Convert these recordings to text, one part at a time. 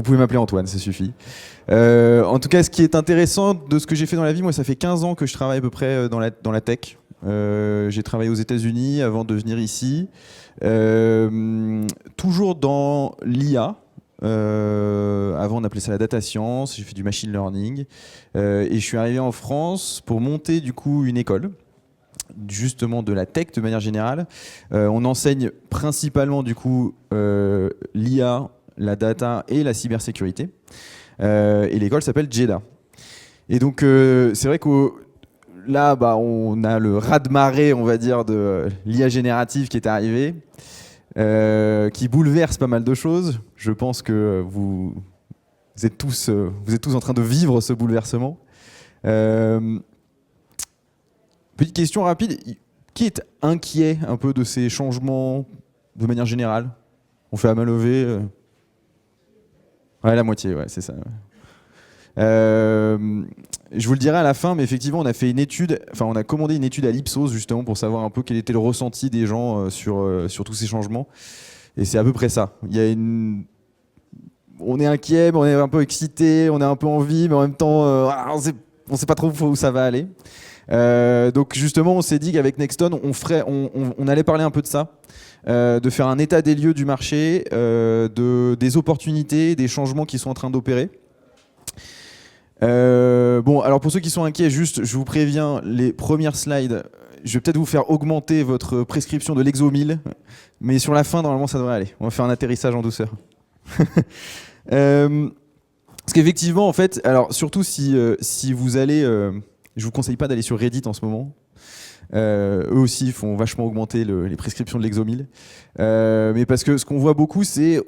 Vous pouvez m'appeler Antoine, ça suffit. En tout cas, ce qui est intéressant de ce que j'ai fait dans la vie, moi, ça fait 15 ans que je travaille à peu près dans la tech. J'ai travaillé aux États-Unis avant de venir ici. Toujours dans l'IA. Avant, on appelait ça la data science. J'ai fait du machine learning. Et je suis arrivé en France pour monter du coup une école, justement de la tech de manière générale. On enseigne principalement du coup l'IA, la data et la cybersécurité. Et l'école s'appelle Jeddah. Et donc c'est vrai que là, on a le raz-de-marée, on va dire, de l'IA générative qui est arrivé, qui bouleverse pas mal de choses. Je pense que vous êtes tous en train de vivre ce bouleversement. Petite question rapide, qui est inquiet un peu de ces changements de manière générale? On fait à main levée. Ouais, la moitié, ouais, c'est ça. Je vous le dirai à la fin, mais effectivement, on a fait une étude, enfin, on a commandé une étude à l'Ipsos justement pour savoir un peu quel était le ressenti des gens sur tous ces changements. Et c'est à peu près ça. On est inquiet, mais on est un peu excité, on a un peu envie, mais en même temps, on sait pas trop où ça va aller. Donc justement, on s'est dit qu'avec Nexton, on allait parler un peu de ça. De faire un état des lieux du marché, des opportunités, des changements qui sont en train d'opérer. Bon, alors pour ceux qui sont inquiets, juste, je vous préviens, les premières slides, je vais peut-être vous faire augmenter votre prescription de l'Exo 1000, mais sur la fin, normalement, ça devrait aller. On va faire un atterrissage en douceur. Parce qu'effectivement, en fait, alors surtout si vous allez, je vous conseille pas d'aller sur Reddit en ce moment. Eux aussi font vachement augmenter les prescriptions de l'Exo 1000. Mais parce que ce qu'on voit beaucoup, c'est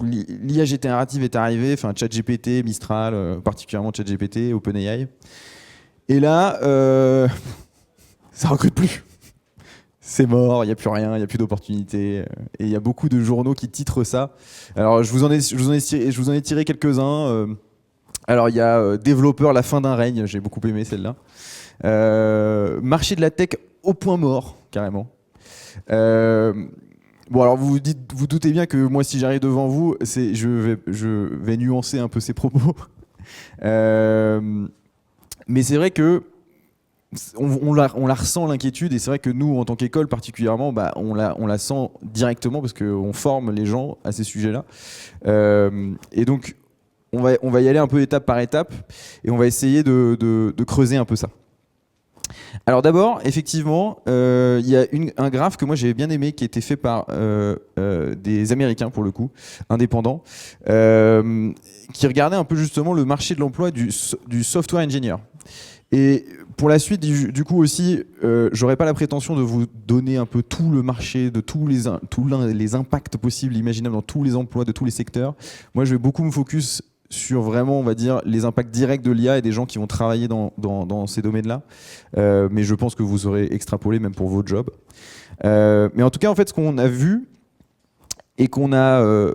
l'IA générative est arrivée, enfin ChatGPT, Mistral, particulièrement ChatGPT, OpenAI. Et là, ça recrute plus. C'est mort, il n'y a plus rien, il n'y a plus d'opportunités. Et il y a beaucoup de journaux qui titrent ça. Alors je vous en ai tiré quelques-uns. Alors il y a Développeur, la fin d'un règne, j'ai beaucoup aimé celle-là. Marché de la tech au point mort, carrément. Bon, alors vous doutez bien que moi, si j'arrive devant vous, je vais nuancer un peu ces propos. Mais c'est vrai que on la ressent, l'inquiétude, et c'est vrai que nous, en tant qu'école particulièrement, on la sent directement parce qu'on forme les gens à ces sujets-là. Et donc, on va y aller un peu étape par étape, et on va essayer de creuser un peu ça. Alors d'abord, effectivement, il y a un graphe que moi j'ai bien aimé qui a été fait par des Américains pour le coup, indépendants, qui regardaient un peu justement le marché de l'emploi du software engineer. Et pour la suite, du coup aussi, j'aurais pas la prétention de vous donner un peu tout le marché, de tous les impacts possibles, imaginables dans tous les emplois, de tous les secteurs. Moi, je vais beaucoup me focus sur vraiment, on va dire, les impacts directs de l'IA et des gens qui vont travailler dans ces domaines-là. Mais je pense que vous aurez extrapolé même pour vos jobs. Mais en tout cas, en fait, ce qu'on a vu et qu'on a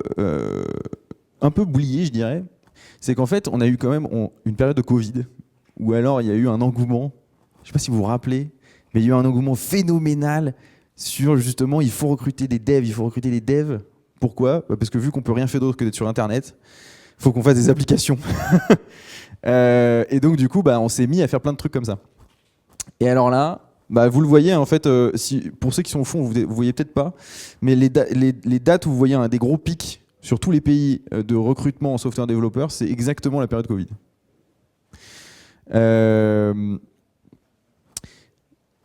un peu oublié, je dirais, c'est qu'en fait, on a eu quand même une période de Covid où alors il y a eu un engouement, je ne sais pas si vous vous rappelez, mais il y a eu un engouement phénoménal sur justement, il faut recruter des devs. Pourquoi ? Parce que vu qu'on peut rien faire d'autre que d'être sur Internet, il faut qu'on fasse des applications. Et donc du coup, on s'est mis à faire plein de trucs comme ça. Et alors là, vous le voyez en fait, pour ceux qui sont au fond, vous voyez peut-être pas, mais les dates où vous voyez des gros pics sur tous les pays de recrutement en software développeur, c'est exactement la période Covid.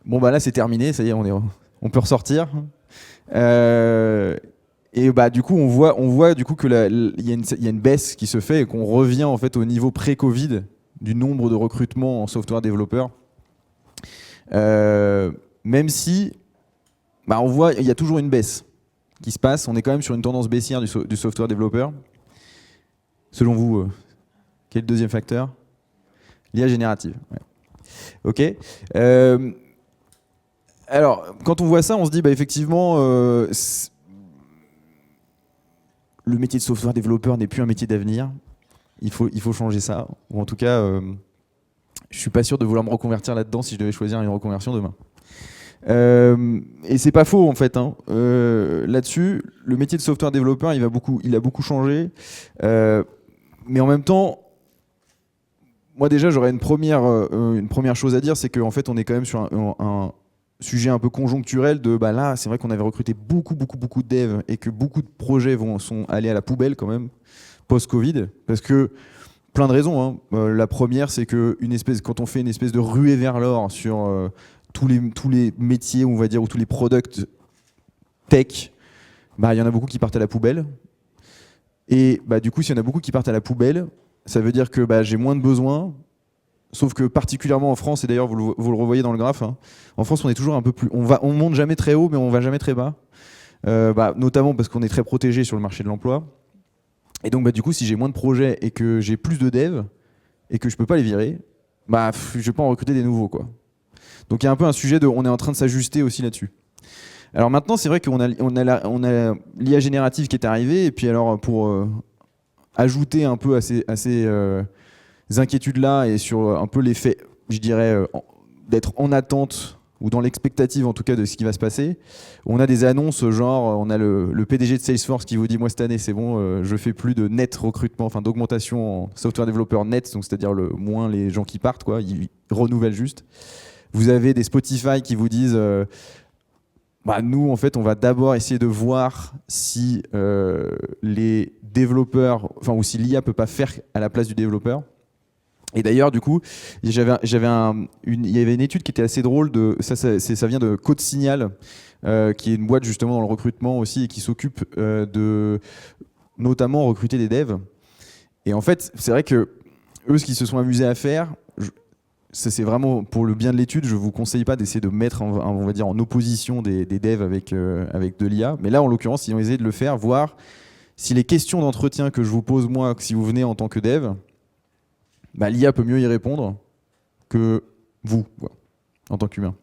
Bon là c'est terminé, ça y est, on peut ressortir. Et du coup on voit du coup que il y a une baisse qui se fait et qu'on revient en fait au niveau pré-Covid du nombre de recrutements en software développeur. Même si on voit il y a toujours une baisse qui se passe, on est quand même sur une tendance baissière du software développeur. Selon vous, quel est le deuxième facteur ? L'IA générative. Ouais. Ok. Alors, quand on voit ça, on se dit, effectivement, le métier de software développeur n'est plus un métier d'avenir. Il faut changer ça. Ou en tout cas, je suis pas sûr de vouloir me reconvertir là-dedans si je devais choisir une reconversion demain. Et c'est pas faux en fait. Hein. Là-dessus, le métier de software développeur, il a beaucoup changé. Mais en même temps, moi déjà, j'aurais une première chose à dire, c'est qu'en fait, on est quand même sur un sujet un peu conjoncturel de bah là, c'est vrai qu'on avait recruté beaucoup de devs et que beaucoup de projets sont allés à la poubelle quand même post-Covid, parce que plein de raisons. Hein. La première, c'est que quand on fait une espèce de ruée vers l'or sur tous les métiers, on va dire, ou tous les products tech, bah il y en a beaucoup qui partent à la poubelle. Et bah du coup, s'il y en a beaucoup qui partent à la poubelle, ça veut dire que bah, j'ai moins de besoins. Sauf que particulièrement en France, et d'ailleurs vous le revoyez dans le graphe, hein, en France on est toujours un peu plus... On monte jamais très haut, mais on va jamais très bas. Notamment parce qu'on est très protégé sur le marché de l'emploi. Et donc bah, du coup, si j'ai moins de projets et que j'ai plus de devs, et que je peux pas les virer, bah, je vais pas en recruter des nouveaux, quoi. Donc il y a un peu un sujet on est en train de s'ajuster aussi là-dessus. Alors maintenant, c'est vrai qu'on a l'IA générative qui est arrivée, et puis alors pour ajouter un peu à ces inquiétudes-là et sur un peu l'effet, je dirais, d'être en attente ou dans l'expectative en tout cas de ce qui va se passer. On a des annonces genre, on a le PDG de Salesforce qui vous dit moi cette année c'est bon, je fais plus de net recrutement, enfin d'augmentation en software développeur net, donc c'est-à-dire le moins les gens qui partent, quoi, ils renouvellent juste. Vous avez des Spotify qui vous disent bah, nous en fait on va d'abord essayer de voir si les développeurs, enfin ou si l'IA peut pas faire à la place du développeur. Et d'ailleurs, du coup, il y avait une étude qui était assez drôle. Ça vient de Code Signal, qui est une boîte justement dans le recrutement aussi et qui s'occupe de notamment recruter des devs. Et en fait, c'est vrai que eux, ce qu'ils se sont amusés à faire, ça c'est vraiment pour le bien de l'étude. Je vous conseille pas d'essayer de mettre, on va dire, en opposition des devs avec de l'IA. Mais là, en l'occurrence, ils ont essayé de le faire, voir si les questions d'entretien que je vous pose moi, si vous venez en tant que dev, bah, l'IA peut mieux y répondre que vous, quoi, en tant qu'humain.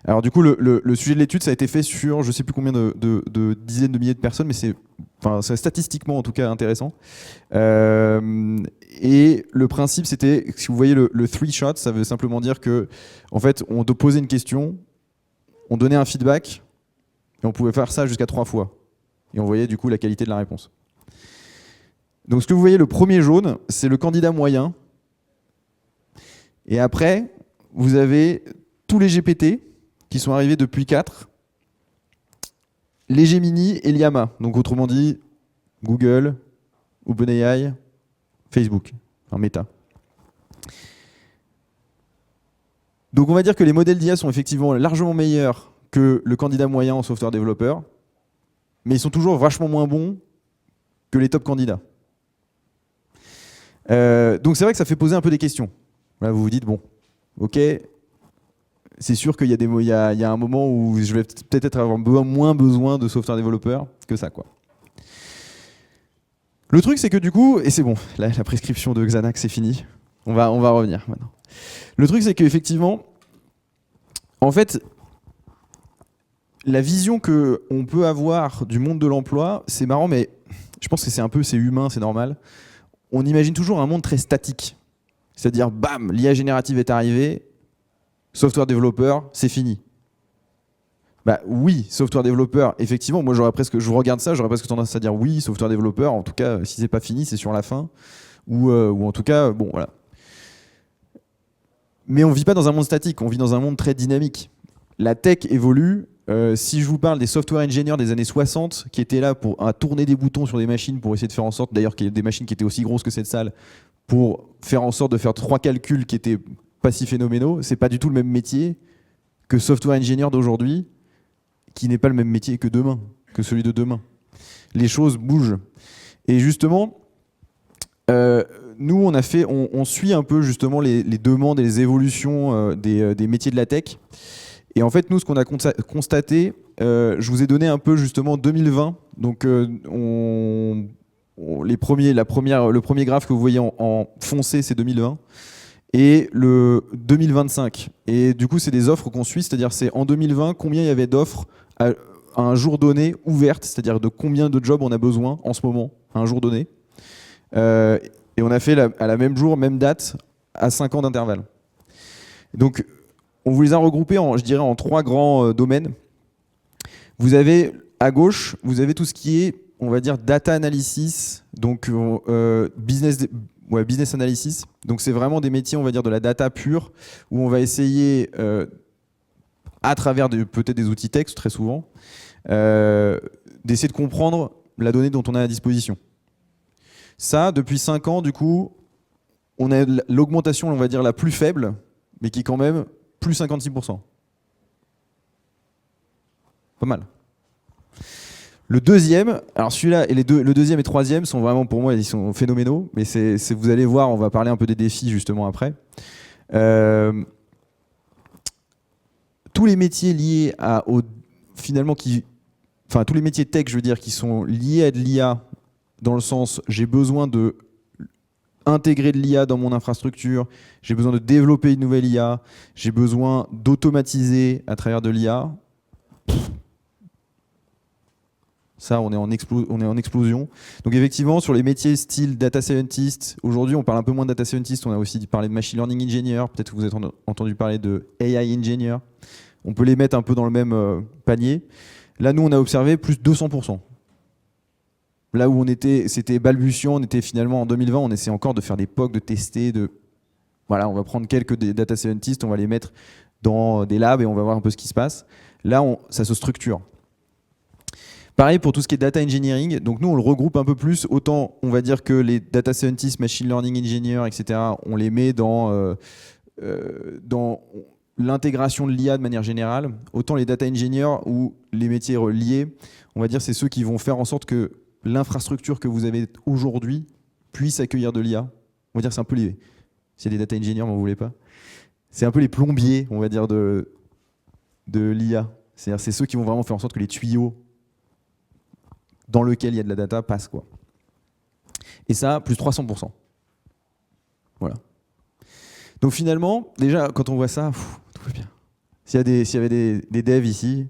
Alors du coup, le sujet de l'étude, ça a été fait sur je ne sais plus combien de dizaines de milliers de personnes, mais c'est statistiquement en tout cas intéressant. Et le principe, c'était, si vous voyez le three shot, ça veut simplement dire que, en fait, on te posait une question, on donnait un feedback, et on pouvait faire ça jusqu'à 3 fois. Et on voyait du coup la qualité de la réponse. Donc ce que vous voyez, le premier jaune, c'est le candidat moyen. Et après, vous avez tous les GPT qui sont arrivés depuis 4, les Gemini et Llama. Donc autrement dit, Google, OpenAI, Facebook, enfin Meta. Donc on va dire que les modèles d'IA sont effectivement largement meilleurs que le candidat moyen en software développeur, mais ils sont toujours vachement moins bons que les top candidats. Donc c'est vrai que ça fait poser un peu des questions. Là, vous vous dites, bon, ok, c'est sûr qu'il y a un moment où je vais peut-être avoir moins besoin de software développeur que ça, quoi. Le truc, c'est que du coup, et c'est bon, la prescription de Xanax, c'est fini. On va revenir maintenant. Le truc, c'est qu'effectivement, en fait, la vision qu'on peut avoir du monde de l'emploi, c'est marrant, mais je pense que c'est humain, c'est normal. On imagine toujours un monde très statique. C'est-à-dire, bam, l'IA générative est arrivée, software développeur, c'est fini. Bah oui, software développeur, effectivement, moi je vous regarde ça, j'aurais presque tendance à dire oui, software développeur, en tout cas, si c'est pas fini, c'est sur la fin. Ou en tout cas, bon, voilà. Mais on vit pas dans un monde statique, on vit dans un monde très dynamique. La tech évolue. Si je vous parle des software engineers des années 60 qui étaient là à tourner des boutons sur des machines pour essayer de faire en sorte, d'ailleurs qu'il y ait des machines qui étaient aussi grosses que cette salle, pour faire en sorte de faire 3 calculs qui étaient pas si phénoménaux, c'est pas du tout le même métier que software engineer d'aujourd'hui, qui n'est pas le même métier que demain, que celui de demain. Les choses bougent. Et justement, nous, on suit un peu justement les demandes et les évolutions des métiers de la tech. Et en fait, nous, ce qu'on a constaté, je vous ai donné un peu justement 2020. Donc, le premier graphe que vous voyez en foncé, c'est 2020. Et le 2025. Et du coup, c'est des offres qu'on suit, c'est-à-dire c'est en 2020, combien il y avait d'offres à un jour donné ouvertes, c'est-à-dire de combien de jobs on a besoin en ce moment, à un jour donné. Et on a fait à la même jour, même date, à 5 ans d'intervalle. Donc, on vous les a regroupés, je dirais, en 3 grands domaines. Vous avez, à gauche, vous avez tout ce qui est, on va dire, data analysis, donc business analysis. Donc c'est vraiment des métiers, on va dire, de la data pure, où on va essayer, à travers peut-être des outils texte, très souvent, d'essayer de comprendre la donnée dont on a à disposition. Ça, depuis 5 ans, du coup, on a l'augmentation, on va dire, la plus faible, mais qui est quand même plus 56%. Pas mal. Le deuxième, alors celui-là et le deuxième et troisième sont vraiment, pour moi, ils sont phénoménaux, mais vous allez voir, on va parler un peu des défis justement après. Tous les métiers liés finalement tous les métiers tech, je veux dire, qui sont liés à de l'IA, dans le sens, j'ai besoin de intégrer de l'IA dans mon infrastructure, j'ai besoin de développer une nouvelle IA, j'ai besoin d'automatiser à travers de l'IA. Ça, on est en explosion. Donc effectivement, sur les métiers style data scientist, aujourd'hui, on parle un peu moins de data scientist, on a aussi parlé de machine learning engineer, peut-être que vous avez entendu parler de AI engineer. On peut les mettre un peu dans le même panier. Là, nous, on a observé plus de 200%. Là où c'était balbutiant, on était finalement en 2020, on essayait encore de faire des POC, de tester, voilà, on va prendre quelques des data scientists, on va les mettre dans des labs et on va voir un peu ce qui se passe. Là, ça se structure. Pareil pour tout ce qui est data engineering. Donc nous, on le regroupe un peu plus. Autant, on va dire que les data scientists, machine learning engineers, etc., on les met dans l'intégration de l'IA de manière générale. Autant les data engineers ou les métiers liés, on va dire c'est ceux qui vont faire en sorte que l'infrastructure que vous avez aujourd'hui puisse accueillir de l'IA. On va dire que c'est un peu les... S'il y a des data engineers, mais vous ne voulez pas. C'est un peu les plombiers, on va dire, de l'IA. C'est-à-dire c'est ceux qui vont vraiment faire en sorte que les tuyaux dans lesquels il y a de la data passent, quoi. Et ça, plus 300%. Voilà. Donc finalement, déjà, quand on voit ça, tout va bien. S'il y avait des devs ici,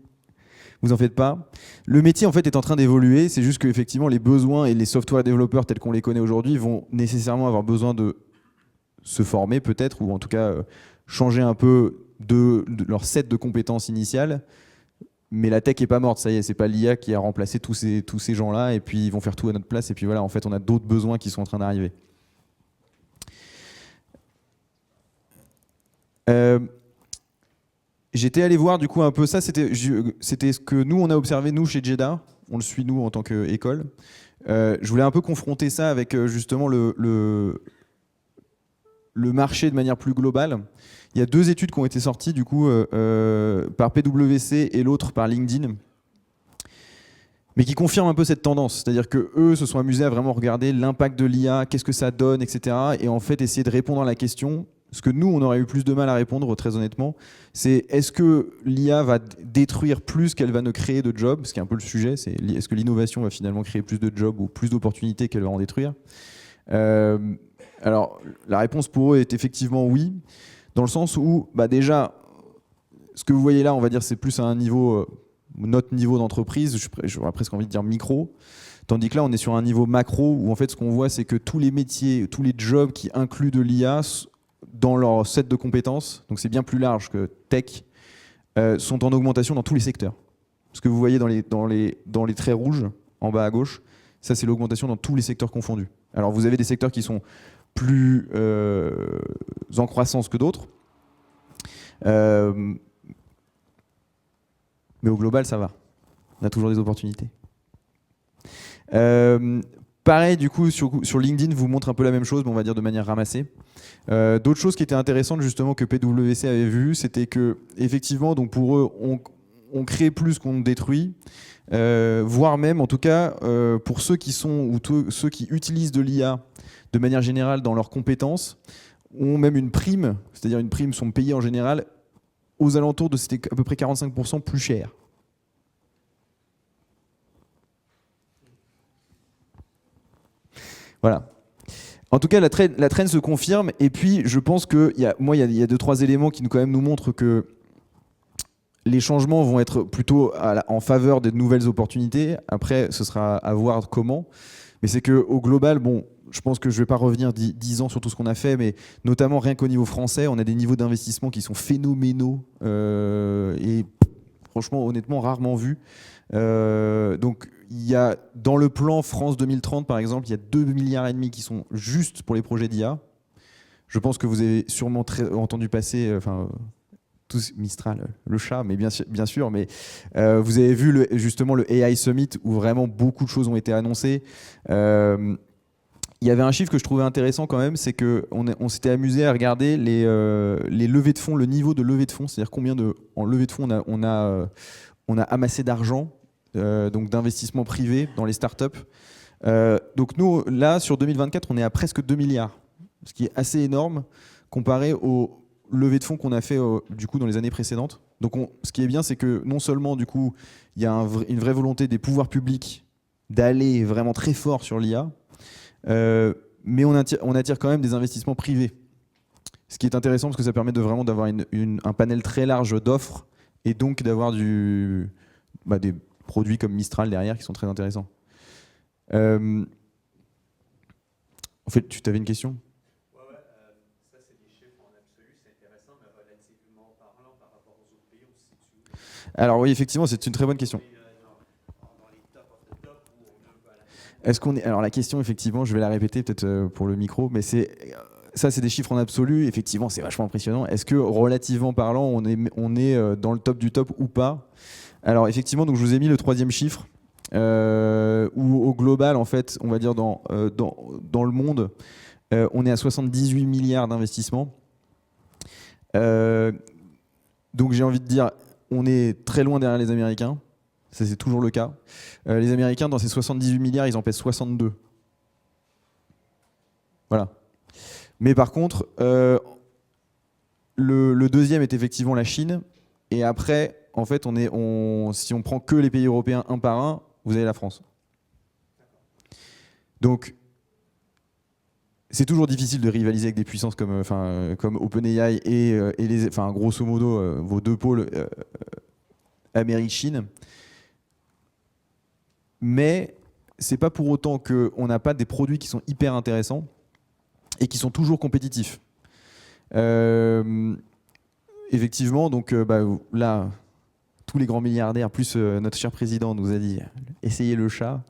vous en faites pas. Le métier, en fait, est en train d'évoluer. C'est juste qu'effectivement, les besoins et les software développeurs tels qu'on les connaît aujourd'hui vont nécessairement avoir besoin de se former, peut-être, ou en tout cas changer un peu de leur set de compétences initiales. Mais la tech est pas morte, ça y est, c'est pas l'IA qui a remplacé tous ces gens-là, et puis ils vont faire tout à notre place, et puis voilà, en fait, on a d'autres besoins qui sont en train d'arriver. J'étais allé voir du coup un peu ça, c'était ce que nous on a observé nous chez Jeddah, on le suit nous en tant qu'école. Je voulais un peu confronter ça avec justement le marché de manière plus globale. Il y a 2 études qui ont été sorties du coup par PwC et l'autre par LinkedIn, mais qui confirment un peu cette tendance. C'est-à-dire qu'eux se sont amusés à vraiment regarder l'impact de l'IA, qu'est-ce que ça donne, etc. Et en fait essayer de répondre à la question. Ce que nous, on aurait eu plus de mal à répondre, très honnêtement, c'est est-ce que l'IA va détruire plus qu'elle va ne créer de jobs, ce qui est un peu le sujet, c'est est-ce que l'innovation va finalement créer plus de jobs ou plus d'opportunités qu'elle va en détruire. Alors, la réponse pour eux est effectivement oui, dans le sens où, déjà, ce que vous voyez là, on va dire, c'est plus à un niveau, notre niveau d'entreprise, j'aurais presque envie de dire micro, tandis que là, on est sur un niveau macro, où en fait, ce qu'on voit, c'est que tous les métiers, tous les jobs qui incluent de l'IA, dans leur set de compétences, donc c'est bien plus large que tech, sont en augmentation dans tous les secteurs. Ce que vous voyez dans les traits rouges, en bas à gauche, ça c'est l'augmentation dans tous les secteurs confondus. Alors vous avez des secteurs qui sont plus en croissance que d'autres, mais au global ça va. On a toujours des opportunités. Pareil, du coup, sur LinkedIn, vous montre un peu la même chose, mais on va dire de manière ramassée. D'autres choses qui étaient intéressantes, justement, que PwC avait vu, c'était que, effectivement, donc pour eux, on crée plus qu'on détruit, voire même, en tout cas, pour ceux qui sont ou ceux qui utilisent de l'IA de manière générale dans leurs compétences, ont même une prime, c'est-à-dire une prime sont payées en général aux alentours de, c'était à peu près 45% plus cher. Voilà. En tout cas, la trend se confirme. Et puis, je pense qu'il y a 2-3 éléments qui quand même nous montrent que les changements vont être plutôt en faveur des nouvelles opportunités. Après, ce sera à voir comment. Mais c'est qu'au global, bon, je pense que je ne vais pas revenir 10 ans sur tout ce qu'on a fait, mais notamment rien qu'au niveau français, on a des niveaux d'investissement qui sont phénoménaux et franchement, honnêtement, rarement vus. Donc, il y a dans le plan France 2030, par exemple, il y a 2,5 milliards qui sont juste pour les projets d'IA. Je pense que vous avez sûrement entendu passer, tous Mistral, le chat, mais bien sûr, mais vous avez vu justement le AI Summit où vraiment beaucoup de choses ont été annoncées. Il y avait un chiffre que je trouvais intéressant quand même, c'est qu'on s'était amusé à regarder les levées de fonds, le niveau de levée de fonds, c'est-à-dire combien en levée de fonds on a amassé d'argent, donc d'investissement privé dans les startups. Donc nous, là, sur 2024, on est à presque 2 milliards, ce qui est assez énorme comparé aux levées de fonds qu'on a fait du coup dans les années précédentes. Donc ce qui est bien, c'est que non seulement du coup, il y a une vraie volonté des pouvoirs publics d'aller vraiment très fort sur l'IA, mais on attire quand même des investissements privés. Ce qui est intéressant parce que ça permet vraiment d'avoir un panel très large d'offres et donc d'avoir des produits comme Mistral derrière qui sont très intéressants. En fait, tu t'avais une question ? Ouais, ça c'est des chiffres en absolu, c'est intéressant, mais relativement parlant par rapport aux autres pays, on se situe. Alors oui, effectivement, c'est une très bonne question. Dans les top of the top, où on est un peu à la... Alors la question, effectivement, je vais la répéter peut-être pour le micro, mais c'est des chiffres en absolu. Effectivement, c'est vachement impressionnant. Est-ce que relativement parlant, on est dans le top du top ou pas ? Alors effectivement, donc je vous ai mis le 3e chiffre, où au global, en fait, on va dire dans le monde, on est à 78 milliards d'investissements. Donc j'ai envie de dire, on est très loin derrière les Américains. Ça, c'est toujours le cas. Les Américains, dans ces 78 milliards, ils en pèsent 62. Voilà. Mais par contre, le deuxième est effectivement la Chine. Et après, en fait, si on prend que les pays européens un par un, vous avez la France. Donc, c'est toujours difficile de rivaliser avec des puissances comme OpenAI et grosso modo, vos deux pôles, Amérique-Chine. Mais c'est pas pour autant qu'on n'a pas des produits qui sont hyper intéressants et qui sont toujours compétitifs. Effectivement, donc là, tous les grands milliardaires, plus notre cher président nous a dit essayez le chat.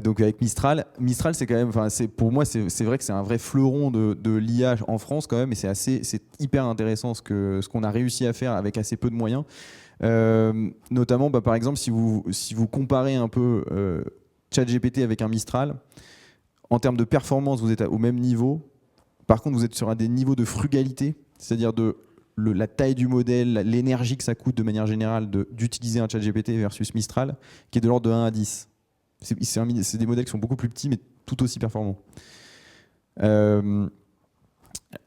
Donc avec Mistral, c'est quand même, pour moi, c'est vrai que c'est un vrai fleuron de l'IA en France quand même, et c'est hyper intéressant ce qu'on a réussi à faire avec assez peu de moyens. Notamment, par exemple, si vous comparez un peu ChatGPT avec un Mistral, en termes de performance, vous êtes au même niveau. Par contre, vous êtes sur des niveaux de frugalité, c'est-à-dire la taille du modèle, l'énergie que ça coûte de manière générale d'utiliser un ChatGPT versus Mistral, qui est de l'ordre de 1 à 10. C'est des modèles qui sont beaucoup plus petits, mais tout aussi performants. Il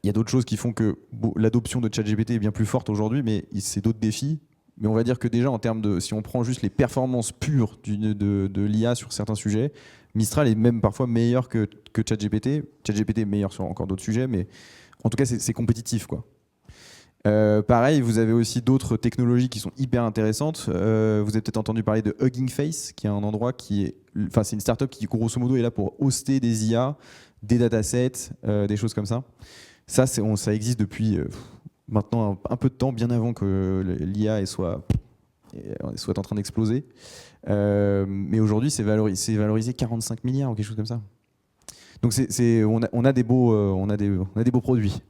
y a d'autres choses qui font que l'adoption de ChatGPT est bien plus forte aujourd'hui, mais c'est d'autres défis. Mais on va dire que déjà, en termes si on prend juste les performances pures de l'IA sur certains sujets, Mistral est même parfois meilleur que ChatGPT. ChatGPT est meilleur sur encore d'autres sujets, mais en tout cas, c'est compétitif, quoi. Pareil, vous avez aussi d'autres technologies qui sont hyper intéressantes. Vous avez peut-être entendu parler de Hugging Face, qui est un endroit c'est une startup qui grosso modo est là pour hoster des IA, des datasets, des choses comme ça. Ça existe depuis maintenant un peu de temps, bien avant que l'IA soit en train d'exploser. Mais aujourd'hui, c'est valorisé 45 milliards ou quelque chose comme ça. Donc on a des beaux produits.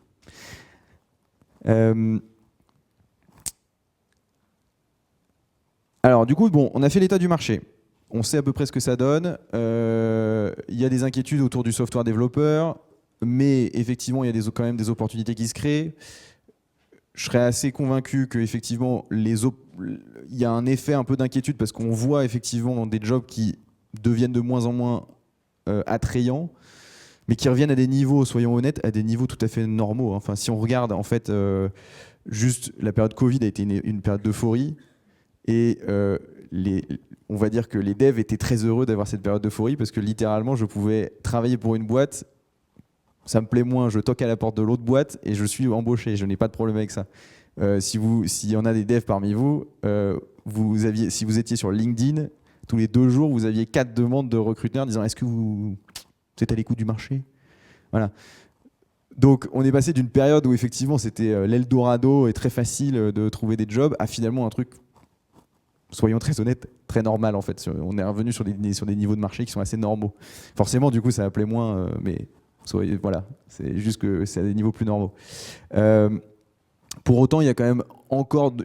Alors du coup, on a fait l'état du marché. On sait à peu près ce que ça donne. Il y a des inquiétudes autour du software développeur, mais effectivement, il y a quand même des opportunités qui se créent. Je serais assez convaincu qu'effectivement, il y a un effet un peu d'inquiétude parce qu'on voit effectivement des jobs qui deviennent de moins en moins attrayants, mais qui reviennent à des niveaux, soyons honnêtes, à des niveaux tout à fait normaux. Enfin, si on regarde, en fait, juste la période Covid a été une période d'euphorie, et on va dire que les devs étaient très heureux d'avoir cette période d'euphorie parce que littéralement, je pouvais travailler pour une boîte, ça me plaît moins, je toque à la porte de l'autre boîte et je suis embauché, je n'ai pas de problème avec ça. S'il y en a des devs parmi vous, si vous étiez sur LinkedIn, tous les 2 jours, vous aviez 4 demandes de recruteurs disant est-ce que vous Vous êtes à l'écoute du marché. Voilà. Donc on est passé d'une période où effectivement c'était l'Eldorado et très facile de trouver des jobs à finalement un truc, soyons très honnêtes, très normal en fait. On est revenu sur des niveaux de marché qui sont assez normaux. Forcément du coup ça appelait moins, mais voilà, c'est juste que c'est à des niveaux plus normaux. Pour autant il y a quand même encore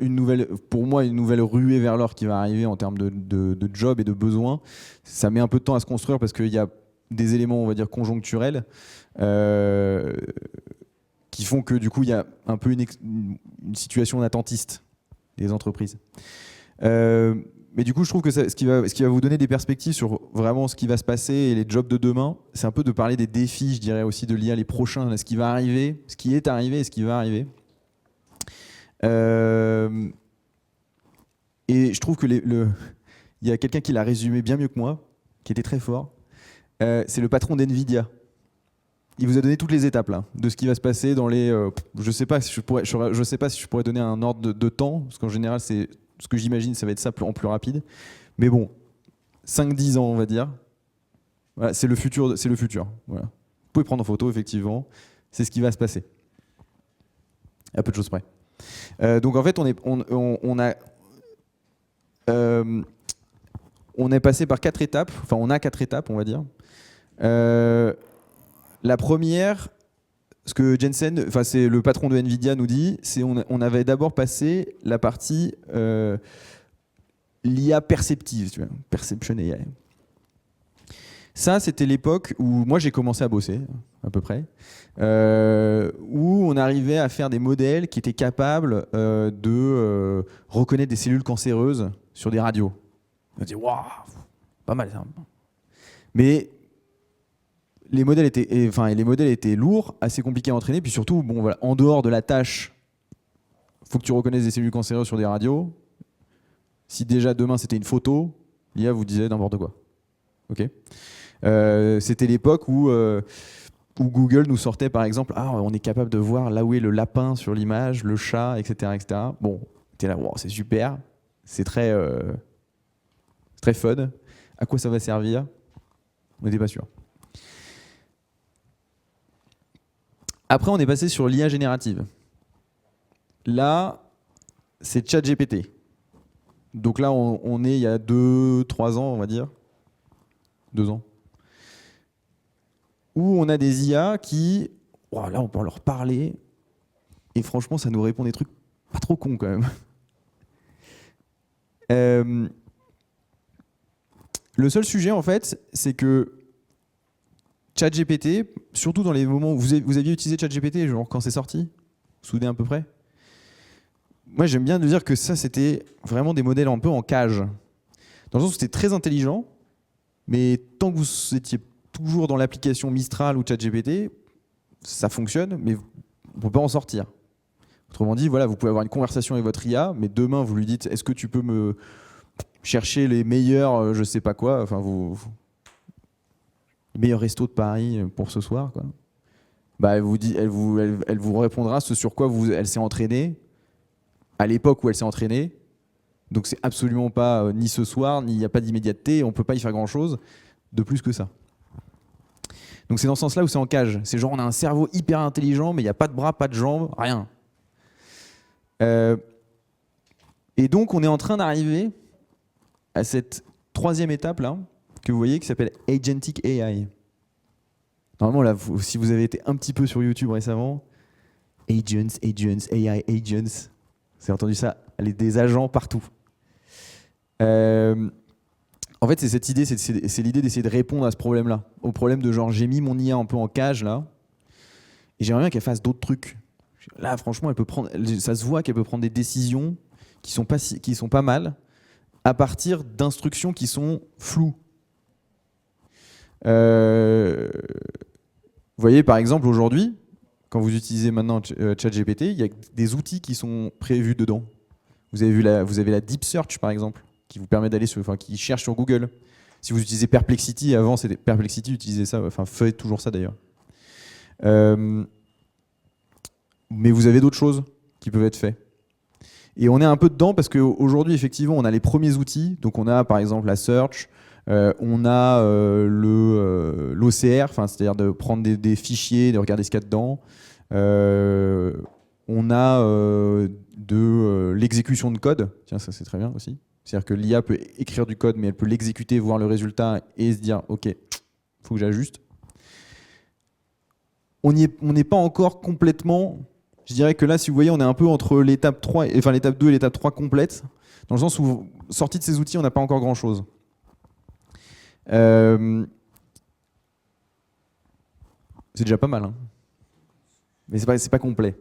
pour moi une nouvelle ruée vers l'or qui va arriver en termes de jobs et de besoins. Ça met un peu de temps à se construire parce qu'il y a des éléments on va dire conjoncturels qui font que du coup il y a un peu une situation d'attentiste des entreprises. Mais du coup je trouve que ce qui va vous donner des perspectives sur vraiment ce qui va se passer et les jobs de demain, c'est un peu de parler des défis, je dirais aussi de l'IA, les prochains, ce qui va arriver, ce qui est arrivé et ce qui va arriver. Et je trouve que il y a quelqu'un qui l'a résumé bien mieux que moi, qui était très fort. C'est le patron d'NVIDIA. Il vous a donné toutes les étapes là, de ce qui va se passer dans les... je sais pas si je pourrais donner un ordre de temps, parce qu'en général, c'est ce que j'imagine, ça va être ça en plus rapide. Mais bon, 5-10 ans, on va dire. Voilà, c'est le futur. Voilà. Vous pouvez prendre en photo, effectivement. C'est ce qui va se passer. À peu de choses près. Donc en fait, on est passé par 4 étapes. Enfin, on a 4 étapes, on va dire. La première, ce que Jensen, enfin c'est le patron de Nvidia nous dit, c'est on avait d'abord passé la partie l'IA perceptive, tu vois, Perception AI. Ça, c'était l'époque où moi j'ai commencé à bosser, à peu près, où on arrivait à faire des modèles qui étaient capables de reconnaître des cellules cancéreuses sur des radios. On dit waouh, pas mal ça. Mais les modèles étaient lourds, assez compliqués à entraîner, puis surtout, bon, voilà, en dehors de la tâche, il faut que tu reconnaisses des cellules cancéreuses sur des radios. Si déjà demain c'était une photo, l'IA vous disait n'importe quoi. Okay. C'était l'époque où Google nous sortait par exemple, on est capable de voir là où est le lapin sur l'image, le chat, etc., etc. Bon, t'es là, wow, c'est super, c'est très fun. À quoi ça va servir? On n'était pas sûr. Après, on est passé sur l'IA générative. Là, c'est ChatGPT. Donc là, on est il y a 2-3 ans, on va dire. 2 ans. Où on a des IA qui, là, on peut leur parler. Et franchement, ça nous répond des trucs pas trop cons quand même. Le seul sujet, en fait, c'est que ChatGPT, surtout dans les moments où vous aviez utilisé ChatGPT, genre quand c'est sorti, vous vous souvenez à peu près? Moi, j'aime bien dire que ça, c'était vraiment des modèles un peu en cage. Dans le sens où c'était très intelligent, mais tant que vous étiez toujours dans l'application Mistral ou ChatGPT, ça fonctionne, mais on ne peut pas en sortir. Autrement dit, voilà, vous pouvez avoir une conversation avec votre IA, mais demain, vous lui dites, est-ce que tu peux me chercher les meilleurs, je sais pas quoi, enfin, les meilleurs restos de Paris pour ce soir, quoi. Bah, elle vous répondra ce sur quoi elle s'est entraînée, à l'époque où elle s'est entraînée. Donc c'est absolument pas ni ce soir, ni il n'y a pas d'immédiateté, on ne peut pas y faire grand-chose de plus que ça. Donc c'est dans ce sens-là où c'est en cage. C'est genre on a un cerveau hyper intelligent, mais il n'y a pas de bras, pas de jambes, rien. Et donc on est en train d'arriver à cette 3e étape là, que vous voyez, qui s'appelle Agentic AI. Normalement là, si vous avez été un petit peu sur YouTube récemment, agents, AI agents, vous avez entendu ça, des agents partout. En fait, c'est cette idée, c'est l'idée d'essayer de répondre à ce problème-là, au problème de genre j'ai mis mon IA un peu en cage là, et j'aimerais bien qu'elle fasse d'autres trucs. Là, franchement, ça se voit qu'elle peut prendre des décisions qui sont pas mal, à partir d'instructions qui sont floues. Vous voyez, par exemple, aujourd'hui, quand vous utilisez maintenant ChatGPT, il y a des outils qui sont prévus dedans. Vous avez la Deep Search, par exemple, qui vous permet d'aller qui cherche sur Google. Si vous utilisez Perplexity, avant, Perplexity utilisait ça, fait toujours ça d'ailleurs. Mais vous avez d'autres choses qui peuvent être faites. Et on est un peu dedans parce qu'aujourd'hui, effectivement, on a les premiers outils. Donc on a par exemple la Search, On a l'OCR, c'est-à-dire de prendre des fichiers, de regarder ce qu'il y a dedans. On a de l'exécution de code. Tiens, ça c'est très bien aussi. C'est-à-dire que l'IA peut écrire du code, mais elle peut l'exécuter, voir le résultat et se dire « Ok, il faut que j'ajuste ». On n'est pas encore complètement... Je dirais que là, si vous voyez, on est un peu entre l'étape 3, enfin l'étape 2 et l'étape 3 complète, dans le sens où, sorti de ces outils, on n'a pas encore grand-chose. C'est déjà pas mal, hein. Mais c'est pas complet.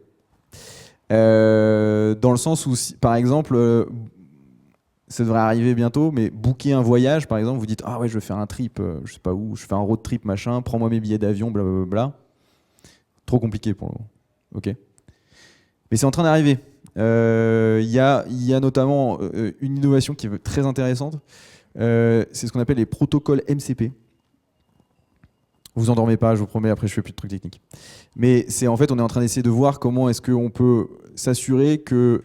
Dans le sens où, par exemple, ça devrait arriver bientôt, mais booker un voyage, par exemple, vous dites « Ah ouais, je vais faire un trip, je sais pas où, je fais un road trip, machin, prends-moi mes billets d'avion, blablabla. » Trop compliqué pour le moment. Ok. Mais c'est en train d'arriver. Il y a notamment une innovation qui est très intéressante. C'est ce qu'on appelle les protocoles MCP. Vous endormez pas, je vous promets, après je fais plus de trucs techniques. Mais en fait, on est en train d'essayer de voir comment est-ce qu'on peut s'assurer que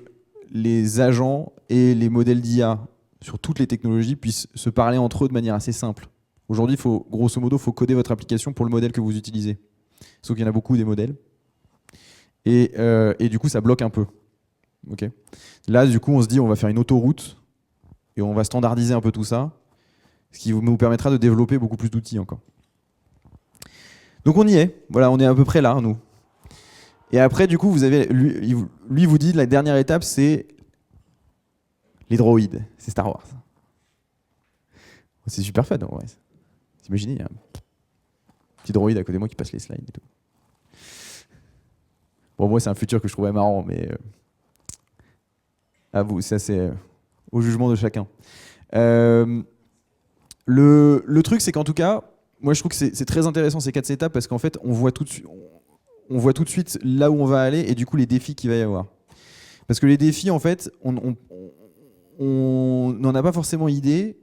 les agents et les modèles d'IA sur toutes les technologies puissent se parler entre eux de manière assez simple. Aujourd'hui, grosso modo, il faut coder votre application pour le modèle que vous utilisez. Sauf qu'il y en a beaucoup des modèles. Et du coup, ça bloque un peu. Okay. Là, du coup, on se dit on va faire une autoroute et on va standardiser un peu tout ça, ce qui nous permettra de développer beaucoup plus d'outils encore. Donc on y est. Voilà, on est à peu près là, nous. Et après, du coup, vous avez lui vous dit la dernière étape, c'est les droïdes. C'est Star Wars. C'est super fun, en vrai. Vous imaginez, il y a un petit droïde à côté de moi qui passe les slides et tout. Bon, moi, c'est un futur que je trouvais marrant, mais à vous, ça c'est au jugement de chacun. Le truc, c'est qu'en tout cas, moi, je trouve que c'est très intéressant ces 4 étapes parce qu'en fait, on voit tout de suite là où on va aller et du coup les défis qu'il va y avoir. Parce que les défis, en fait, on n'en a pas forcément idée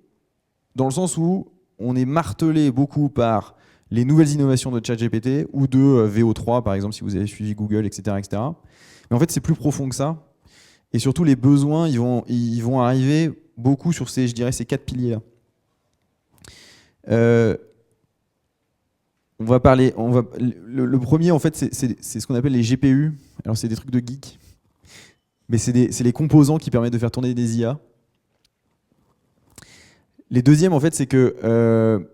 dans le sens où on est martelé beaucoup par les nouvelles innovations de ChatGPT ou de VO3, par exemple, si vous avez suivi Google, etc. etc. Mais en fait, c'est plus profond que ça. Et surtout, les besoins, ils vont arriver beaucoup sur ces 4 piliers-là. On va parler. Le premier, en fait, c'est ce qu'on appelle les GPU. Alors, c'est des trucs de geek. Mais c'est les composants qui permettent de faire tourner des IA. Les deuxièmes, en fait, c'est que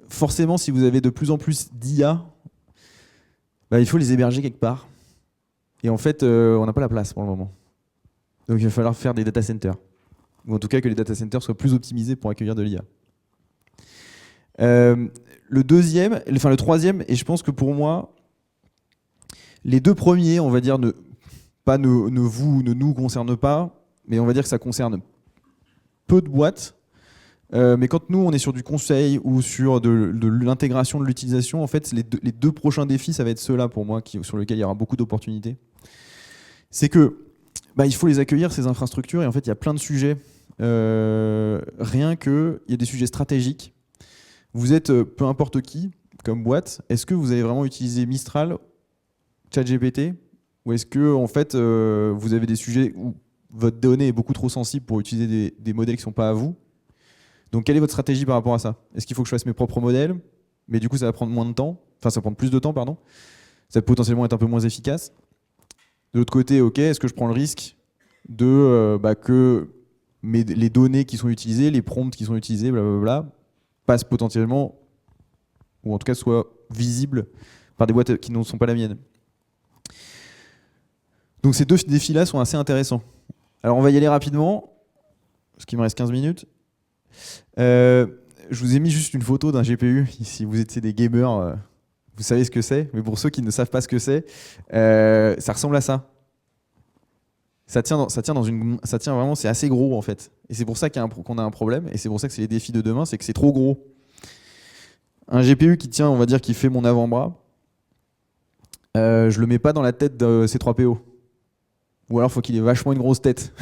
forcément, si vous avez de plus en plus d'IA, il faut les héberger quelque part. Et en fait, on n'a pas la place pour le moment. Donc il va falloir faire des data centers. Ou en tout cas que les data centers soient plus optimisés pour accueillir de l'IA. Le troisième, et je pense que pour moi, les deux premiers, on va dire, ne nous concernent pas, mais on va dire que ça concerne peu de boîtes. Mais quand nous, on est sur du conseil ou sur de l'intégration de l'utilisation, en fait, les deux prochains défis, ça va être ceux-là pour moi, sur lesquels il y aura beaucoup d'opportunités. C'est que il faut les accueillir, ces infrastructures, et en fait, il y a plein de sujets. Rien que, il y a des sujets stratégiques. Vous êtes peu importe qui, comme boîte, est-ce que vous allez vraiment utiliser Mistral, ChatGPT, ou est-ce que, en fait, vous avez des sujets où votre donnée est beaucoup trop sensible pour utiliser des modèles qui ne sont pas à vous? Donc, quelle est votre stratégie par rapport à ça? Est-ce qu'il faut que je fasse mes propres modèles? Mais du coup, ça va prendre moins de temps. Enfin, ça va prendre plus de temps, pardon. Ça va potentiellement être un peu moins efficace. De l'autre côté, ok, est-ce que je prends le risque que les données qui sont utilisées, les prompts qui sont utilisés, blablabla, passent potentiellement, ou en tout cas soient visibles par des boîtes qui ne sont pas la mienne? Donc ces deux défis-là sont assez intéressants. Alors on va y aller rapidement, parce qu'il me reste 15 minutes. Je vous ai mis juste une photo d'un GPU. Si vous étiez des gamers, vous savez ce que c'est. Mais pour ceux qui ne savent pas ce que c'est, ça ressemble à ça. Ça tient vraiment, c'est assez gros en fait. Et c'est pour ça qu'on a un problème. Et c'est pour ça que c'est les défis de demain, c'est que c'est trop gros. Un GPU qui tient, on va dire, qui fait mon avant-bras, je le mets pas dans la tête de C3PO. Ou alors, il faut qu'il ait vachement une grosse tête.